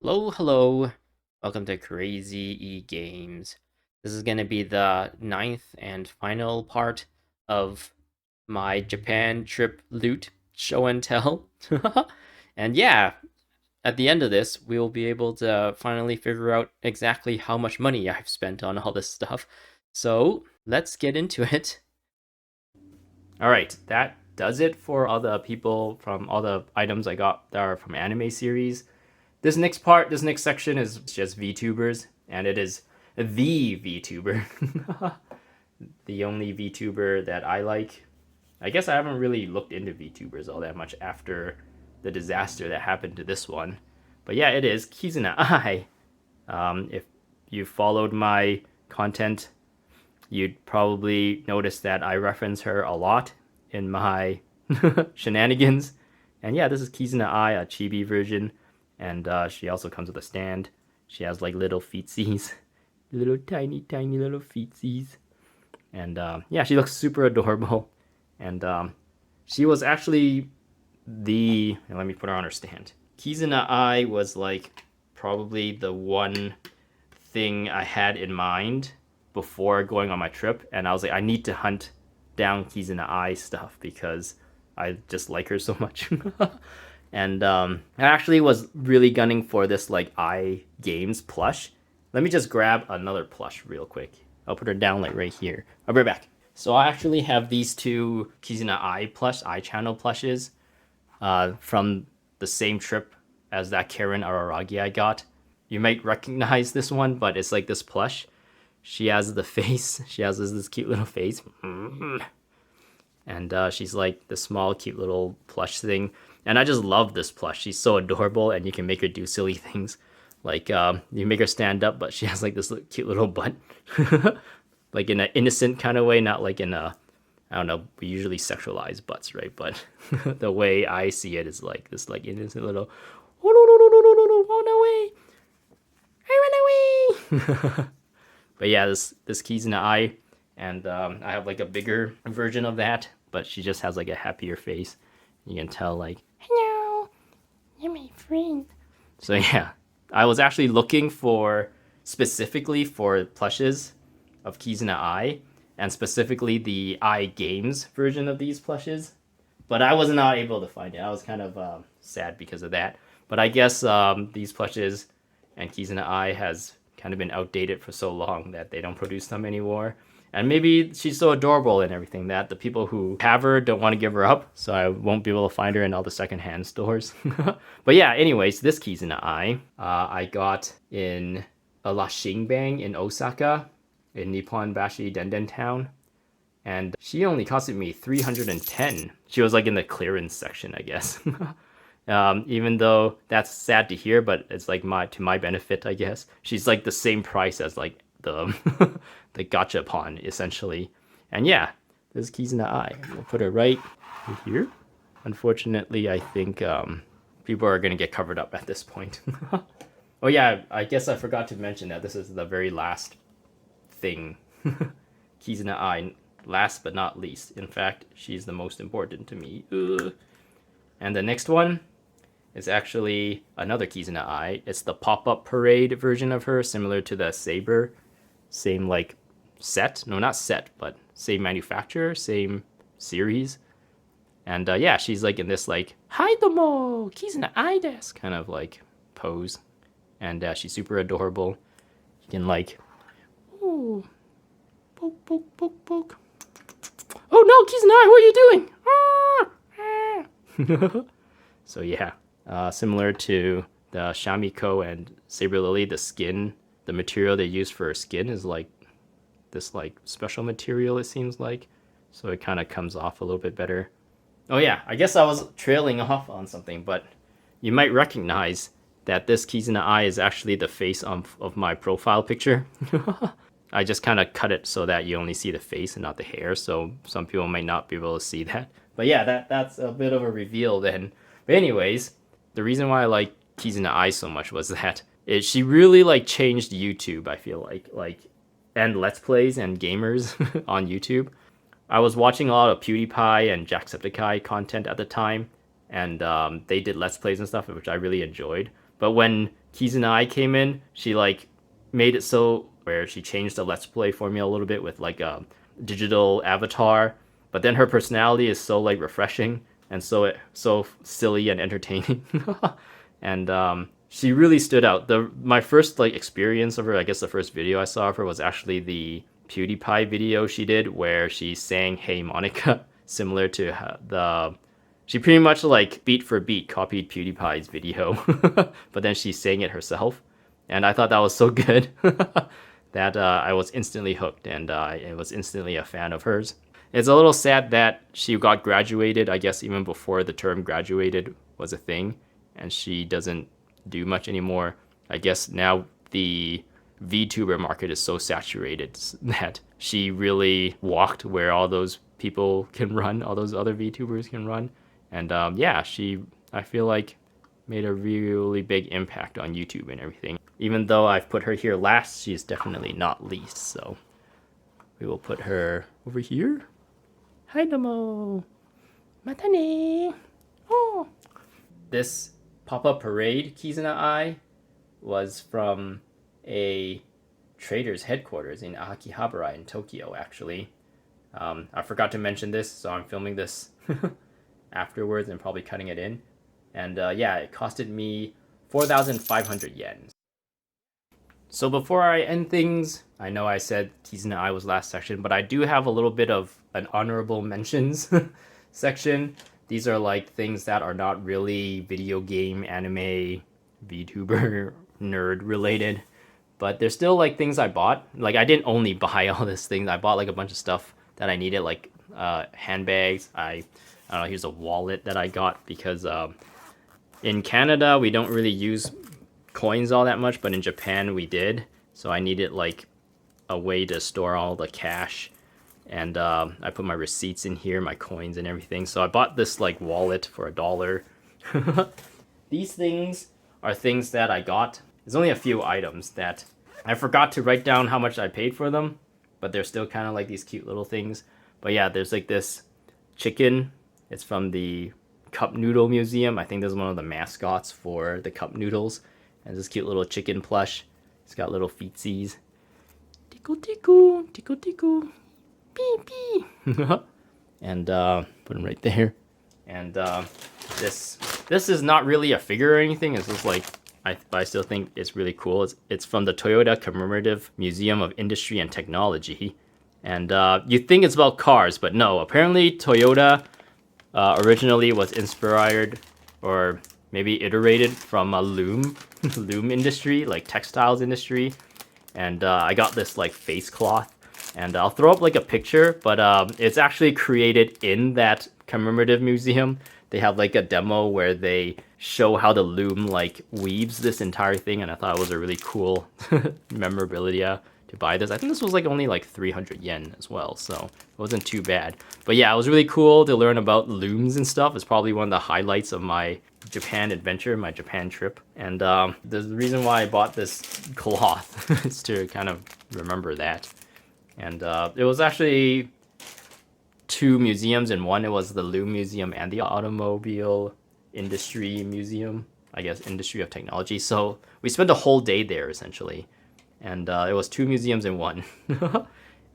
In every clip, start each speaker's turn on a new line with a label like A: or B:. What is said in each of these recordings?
A: Hello. Welcome to Crazy Games. This is going to be the ninth and final part of my Japan trip loot show and tell. And yeah, at the end of this, we'll be able to finally figure out exactly how much money I've spent on all this stuff. So let's get into it. All right, that does it for all the people from all the items I got that are from anime series. This next section is just VTubers, and it is the VTuber. The only VTuber that I like. I guess I haven't really looked into VTubers all that much after the disaster that happened to this one. But yeah, it is Kizuna Ai. If you followed my content, you'd probably notice that I reference her a lot in my shenanigans. And yeah, this is Kizuna Ai, a chibi version, and she also comes with a stand. She has like little feetsies, little tiny little feetsies, and yeah, she looks super adorable. And she was actually let me put her on her stand. Kizuna Ai was like probably the one thing I had in mind before going on my trip, and I was like, I need to hunt down Kizuna Ai stuff because I just like her so much. And I actually was really gunning for this like I Games plush. Let me just grab another plush real quick. I'll put her down like right here. I'll be right back. So I actually have these two Kizuna Ai channel plushes from the same trip as that Karen Araragi I got. You might recognize this one, but it's like this plush. She has the face. She has this cute little face. And she's like the small, cute little plush thing. And I just love this plush. She's so adorable, and you can make her do silly things. Like, you make her stand up, but she has like this cute little butt. Like in an innocent kind of way, not like in a, I don't know, we usually sexualize butts, right? But the way I see it is like this like innocent little, oh no, no, no, no, no, no, no, run away. I run away. But yeah, this Kizuna Ai, and I have like a bigger version of that, but she just has like a happier face. You can tell like, hello, you're my friend. So yeah, I was actually looking for specifically for plushes of Kizuna Ai, and specifically the I Games version of these plushes, but I was not able to find it. I was kind of sad because of that. But I guess these plushes and Kizuna Ai has kind of been outdated for so long that they don't produce them anymore. And maybe she's so adorable and everything that the people who have her don't want to give her up, so I won't be able to find her in all the secondhand stores. But yeah, anyways, this Kizuna Ai, I got in a La Shingbang in Osaka, in Nippon Bashi Denden Town. And she only costed me 310. She was like in the clearance section, I guess. Even though that's sad to hear, but it's like to my benefit, I guess. She's like the same price as like the the gachapon essentially. And yeah, this is Kizuna Ai. We'll put her right here. Unfortunately, I think people are gonna get covered up at this point. Oh yeah, I guess I forgot to mention that this is the very last thing. Kizuna Ai, last but not least. In fact, she's the most important to me. Ugh. And the next one is actually another Kizuna Ai. It's the pop-up parade version of her, similar to the Saber. Same like set. No, not set, but same manufacturer, same series. And yeah, she's like in this like, hi domo, Kizuna Ai desu kind of like pose. And she's super adorable. You can like, ooh, poke, poke, poke, poke. Oh no, Kizuna, what are you doing? So yeah, similar to the Shamiko and Saber Lily, the skin, the material they use for her skin is like this like special material, it seems like. So it kind of comes off a little bit better. Oh yeah, I guess I was trailing off on something, but you might recognize that this Kizuna Ai is actually the face of my profile picture. I just kind of cut it so that you only see the face and not the hair, so some people might not be able to see that. But yeah, that's a bit of a reveal then. But anyways, the reason why I like Kizuna Ai so much was that she really like changed YouTube. I feel like and Let's Plays and gamers on YouTube. I was watching a lot of PewDiePie and Jacksepticeye content at the time, and they did Let's Plays and stuff, which I really enjoyed. But when Kizuna Ai came in, she like made it so where she changed the Let's Play formula a little bit with like a digital avatar, but then her personality is so like refreshing and so silly and entertaining, and she really stood out. The my first like experience of her, I guess the first video I saw of her was actually the PewDiePie video she did where she sang "Hey Monica," similar to the she pretty much like beat for beat copied PewDiePie's video, but then she sang it herself, and I thought that was so good that I was instantly hooked, and I was instantly a fan of hers. It's a little sad that she got graduated, I guess even before the term graduated was a thing, and she doesn't do much anymore. I guess now the VTuber market is so saturated that she really walked where all those people can run, all those other VTubers can run. And yeah, I feel like, made a really big impact on YouTube and everything. Even though I've put her here last, she's definitely not least. So we will put her over here. Hi, Domo. Matane. Oh. This pop-up parade, Kizuna Ai, was from a trader's headquarters in Akihabara in Tokyo, actually. I forgot to mention this, so I'm filming this afterwards and probably cutting it in. And yeah, it costed me 4,500 yen. So before I end things, I know I said Kizuna Ai was last section, but I do have a little bit of an honorable mentions section. These are like things that are not really video game, anime, VTuber, nerd related, but they're still like things I bought. Like I didn't only buy all this things. I bought like a bunch of stuff that I needed, like handbags. I don't know, here's a wallet that I got because in Canada we don't really use coins all that much, but in Japan we did. So I needed like a way to store all the cash, and I put my receipts in here, my coins and everything. So I bought this like wallet for $1. These things are things that I got. There's only a few items that I forgot to write down how much I paid for them, but they're still kind of like these cute little things. But yeah, there's like this chicken. It's from the Cup Noodle Museum. I think this is one of the mascots for the Cup Noodles. And this cute little chicken plush. It's got little feetsies. Tickle tickle, tickle tickle, pee pee. And put them right there. And this is not really a figure or anything. It's just like, I still think it's really cool. It's from the Toyota Commemorative Museum of Industry and Technology. And you think it's about cars, but no. Apparently Toyota originally was inspired or maybe iterated from a loom industry, like textiles industry. And I got this like face cloth, and I'll throw up like a picture, but it's actually created in that commemorative museum. They have like a demo where they show how the loom like weaves this entire thing, and I thought it was a really cool memorabilia to buy this. I think this was like only like 300 yen as well, so it wasn't too bad. But yeah, it was really cool to learn about looms and stuff. It's probably one of the highlights of my Japan adventure, my Japan trip. And the reason why I bought this cloth is to kind of remember that. And it was actually 2 museums in one. It was the Loom Museum and the Automobile Industry Museum, I guess Industry of Technology. So we spent a whole day there essentially. And it was 2 museums in one.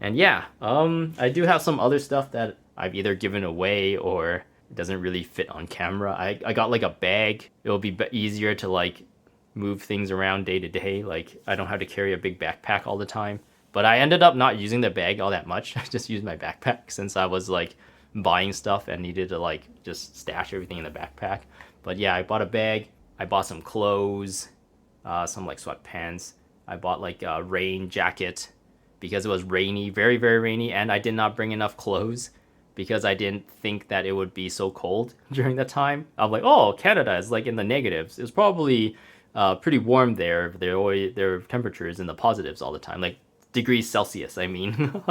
A: And yeah, I do have some other stuff that I've either given away or it doesn't really fit on camera. I got like a bag. It'll be easier to like move things around day to day. Like I don't have to carry a big backpack all the time. But I ended up not using the bag all that much. I just used my backpack since I was like buying stuff and needed to like just stash everything in the backpack. But yeah, I bought a bag. I bought some clothes, some like sweatpants. I bought like a rain jacket because it was rainy, very, very rainy, and I did not bring enough clothes because I didn't think that it would be so cold during that time. I'm like, oh, Canada is like in the negatives. It's probably pretty warm there. Their temperatures in the positives all the time, like degrees Celsius, I mean.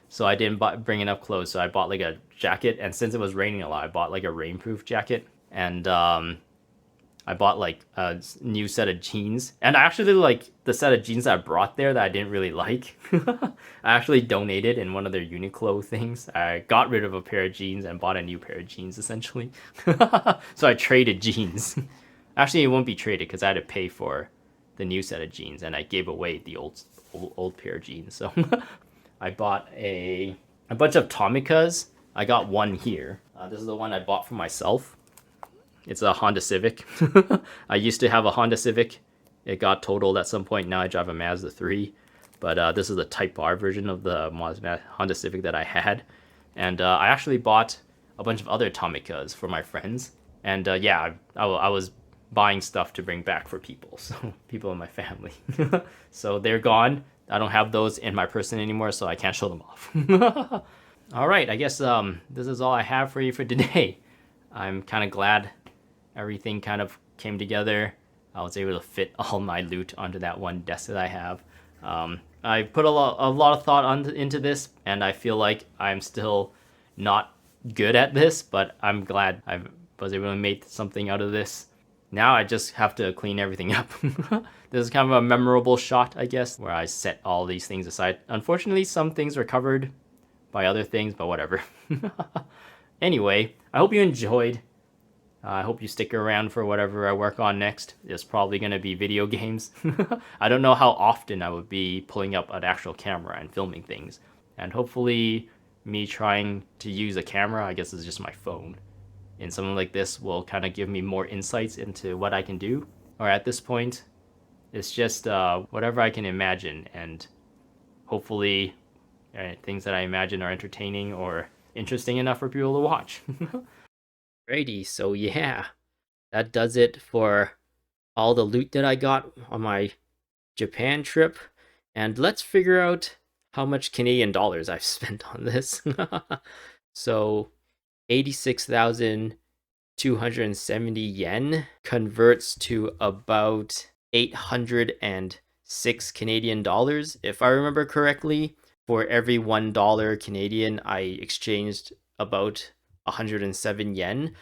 A: So I didn't bring enough clothes, so I bought like a jacket, and since it was raining a lot, I bought like a rainproof jacket, and I bought like a new set of jeans, and I actually like the set of jeans that I brought there that I didn't really like. I actually donated in one of their Uniqlo things. I got rid of a pair of jeans and bought a new pair of jeans essentially. So I traded jeans. Actually, it won't be traded because I had to pay for the new set of jeans, and I gave away the old pair of jeans. So I bought a bunch of Tomikas. I got one here. This is the one I bought for myself. It's a Honda Civic. I used to have a Honda Civic. It got totaled at some point. Now I drive a Mazda 3. But this is the Type R version of the Honda Civic that I had. And I actually bought a bunch of other Tomikas for my friends. And yeah, I was buying stuff to bring back for people. So people in my family. So they're gone. I don't have those in my person anymore, so I can't show them off. All right, I guess this is all I have for you for today. I'm kind of glad everything kind of came together. I was able to fit all my loot onto that one desk that I have. I put a lot of thought into this, and I feel like I'm still not good at this, but I'm glad I was able to make something out of this. Now I just have to clean everything up. This is kind of a memorable shot, I guess, where I set all these things aside. Unfortunately, some things were covered by other things, but whatever. Anyway, I hope you enjoyed. I hope you stick around for whatever I work on next. It's probably going to be video games. I don't know how often I would be pulling up an actual camera and filming things. And hopefully me trying to use a camera, I guess it's just my phone, in something like this will kind of give me more insights into what I can do. Or at this point, it's just whatever I can imagine, and hopefully things that I imagine are entertaining or interesting enough for people to watch. Alrighty, so yeah, that does it for all the loot that I got on my Japan trip. And let's figure out how much Canadian dollars I've spent on this. So 86,270 yen converts to about 806 Canadian dollars, if I remember correctly. For every $1 Canadian, I exchanged about 107 yen.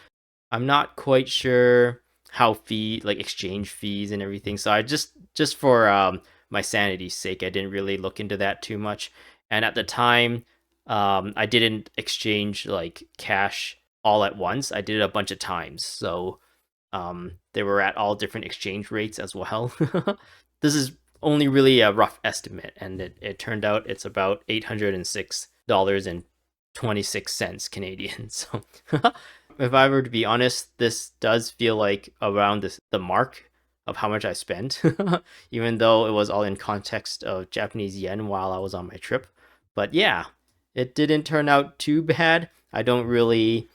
A: I'm not quite sure how exchange fees and everything. So I just for my sanity's sake, I didn't really look into that too much. And at the time, I didn't exchange like cash all at once. I did it a bunch of times. So they were at all different exchange rates as well. This is only really a rough estimate, and it turned out it's about $806.26 Canadian. So if I were to be honest, this does feel like around the mark of how much I spent, even though it was all in context of Japanese yen while I was on my trip. But yeah, it didn't turn out too bad. I don't really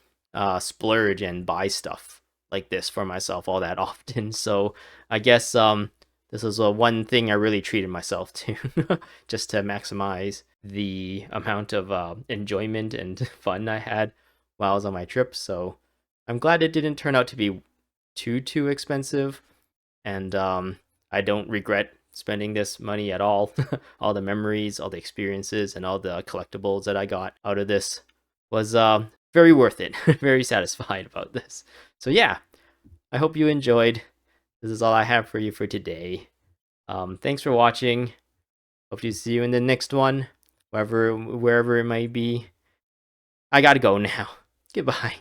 A: splurge and buy stuff like this for myself all that often. So I guess this is one thing I really treated myself to, just to maximize the amount of enjoyment and fun I had while I was on my trip. So I'm glad it didn't turn out to be too expensive, and I don't regret spending this money at all. All the memories, all the experiences, and all the collectibles that I got out of this was very worth it. Very satisfied about this. So yeah, I hope you enjoyed. This is all I have for you for today. Thanks for watching. Hope to see you in the next one, wherever it might be. I gotta go now. Goodbye.